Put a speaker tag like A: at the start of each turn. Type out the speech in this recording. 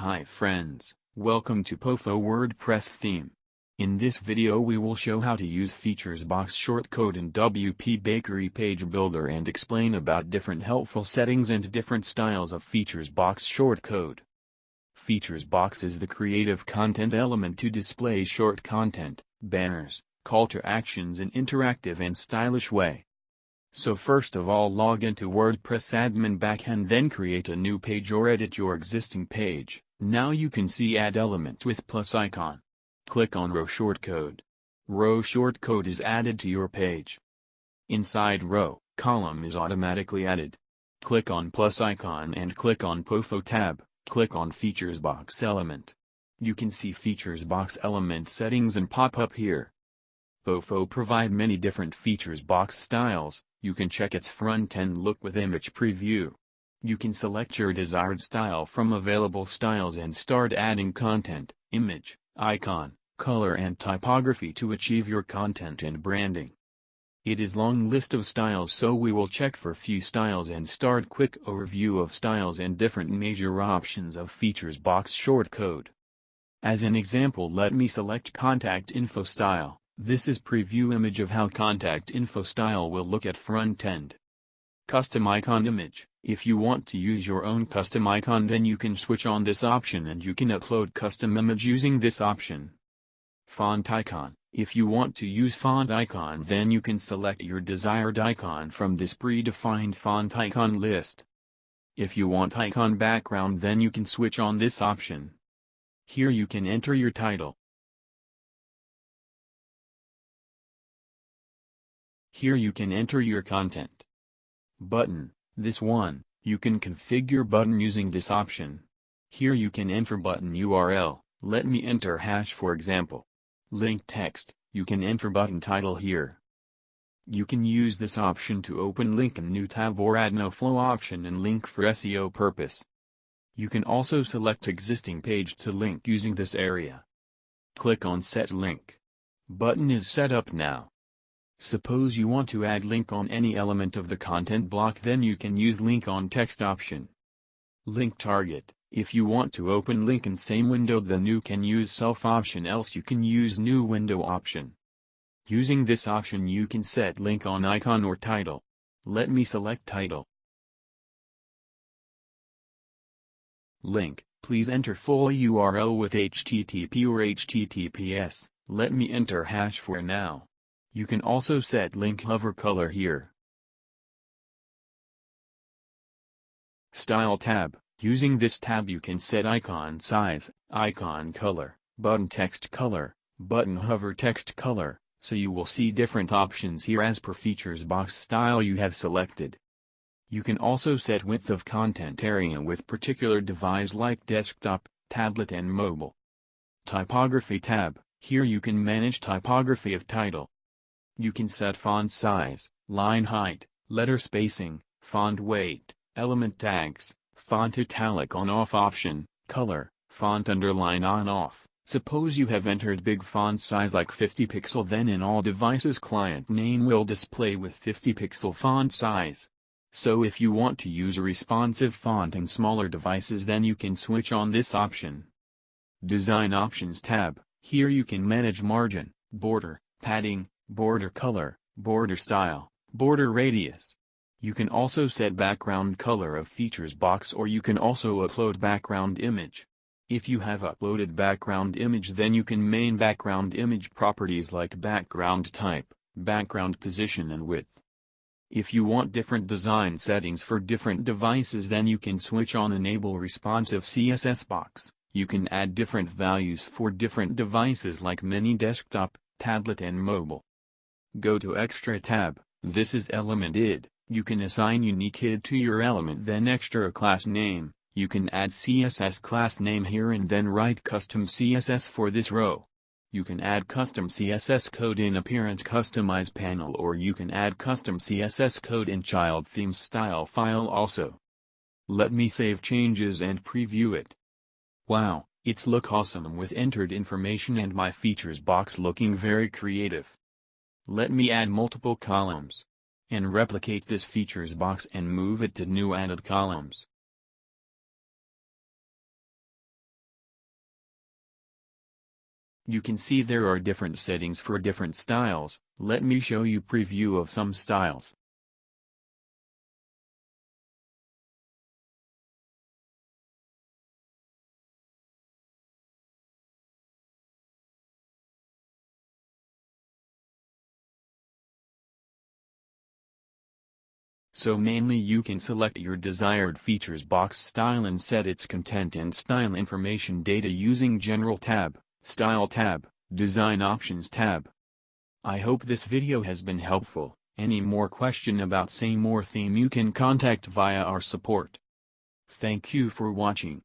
A: Hi friends, welcome to POFO WordPress Theme. In this video we will show how to use Features Box shortcode in WP Bakery Page Builder and explain about different helpful settings and different styles of Features Box shortcode. Features Box is the creative content element to display short content, banners, call to actions in interactive and stylish way. So first of all, log into WordPress admin backend, then create a new page or edit your existing page. Now you can see add element with plus icon. Click on row shortcode. Row shortcode is added to your page. Inside row, column is automatically added. Click on plus icon and click on POFO tab. Click on Features Box element. You can see Features Box element settings and pop up here. POFO provide many different Features Box styles. You can check its front-end look with image preview. You can select your desired style from available styles and start adding content, image, icon, color and typography to achieve your content and branding. It is long list of styles, so we will check for few styles and start quick overview of styles and different major options of Features Box shortcode. As an example, let me select contact info style. This is preview image of how contact info style will look at front end. Custom icon image. If you want to use your own custom icon, then you can switch on this option and you can upload custom image using this option. Font icon. If you want to use font icon, then you can select your desired icon from this predefined font icon list. If you want icon background, then you can switch on this option. Here you can enter your title. Here you can enter your content. Button, this one, you can configure button using this option. Here you can enter button URL, let me enter hash for example. Link text, you can enter button title here. You can use this option to open link in new tab or add no flow option and link for SEO purpose. You can also select existing page to link using this area. Click on set link. Button is set up now. Suppose you want to add link on any element of the content block, then you can use link on text option. Link target, if you want to open link in same window, then you can use self option, else you can use new window option. Using this option you can set link on icon or title. Let me select title. Link, please enter full URL with HTTP or HTTPS, let me enter hash for now. You can also set link hover color here. Style tab. Using this tab you can set icon size, icon color, button text color, button hover text color, so you will see different options here as per Features Box style you have selected. You can also set width of content area with particular device like desktop, tablet and mobile. Typography tab. Here you can manage typography of title. You can set font size, line height, letter spacing, font weight, element tags, font italic on-off option, color, font underline on-off. Suppose you have entered big font size like 50 pixel, then in all devices client name will display with 50 pixel font size. So if you want to use a responsive font in smaller devices, then you can switch on this option. Design options tab. Here you can manage margin, border, padding, border color, border style, border radius. You can also set background color of Features Box, or you can also upload background image. If you have uploaded background image, then you can main background image properties like background type, background position and width. If you want different design settings for different devices, then you can switch on enable responsive CSS box. You can add different values for different devices like mini desktop, tablet and mobile. Go to Extra tab. This is element id. You can assign unique id to your element, then extra class name. You can add CSS class name here and then write custom CSS for this row. You can add custom CSS code in appearance customize panel, or you can add custom CSS code in child theme style file also. Let me save changes and preview it. Wow, it's look awesome with entered information and my Features Box looking very creative. Let me add multiple columns. And replicate this Features Box and move it to new added columns. You can see there are different settings for different styles. Let me show you preview of some styles. So mainly you can select your desired features box style and set its content and style information data using General tab, Style tab, Design Options tab. I hope this video has been helpful. Any more question about same or theme you can contact via our support. Thank you for watching.